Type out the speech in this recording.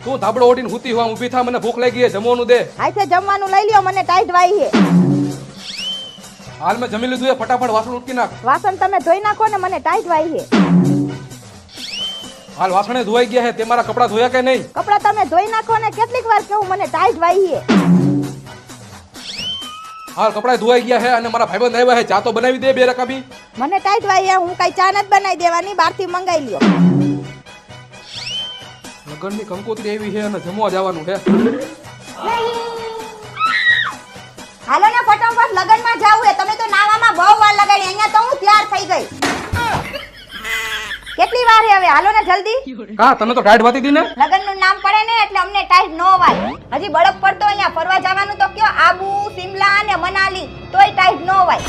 તું ધાબળો ઓઢીને હુતી હોવા ઊભી થા, મને ભૂખ લાગી છે, જમવાનું દે. હાથે જમવાનું લઈ લ્યો, મને ટાઈટ વાઈ છે. હાલ મેં જમી લીધું છે, ફટાફટ વાસણ ઉટકી નાખ. વાસણ તમે ધોઈ નાખો ને, મને ટાઈટ વાઈ છે. હાલ વાસણે ધોવાઈ ગયા છે, તે મારા કપડા ધોયા કે નહીં? કપડા તમે ધોઈ નાખો ને, કેટલીક વાર કેવું મને ટાઈટ વાઈ છે. હાલ કપડા ધોવાઈ ગયા છે અને મારા ભાઈબંધ આવ્યા છે, ચા તો બનાવી દે બે રકાબી. મને ટાઈટ વાઈ છે, હું કઈ ચા નથી બનાવી દેવાની, બહારથી મંગાઈ લ્યો. લગનની કંકોત્રી આવી છે અને જમવા જવાનું છે. હાલો ને ફટાફટ લગનમાં જાવું છે. તમે તો નાવામાં બહુ વાર લગાડી, અહીંયા તો હું તૈયાર થઈ ગઈ. કેટલી વાર છે હવે? હાલો ને જલ્દી. કા તને તો ટાઈટ વાતી હતી ને? લગનનું નામ પડે ને એટલે અમને ટાઈટ નો વાય. હજી બળફ પડતો અહીંયા ફરવા જવાનું તો કયો, આબુ, સિમલા અને મનાલી, તોય ટાઈટ નો વાય.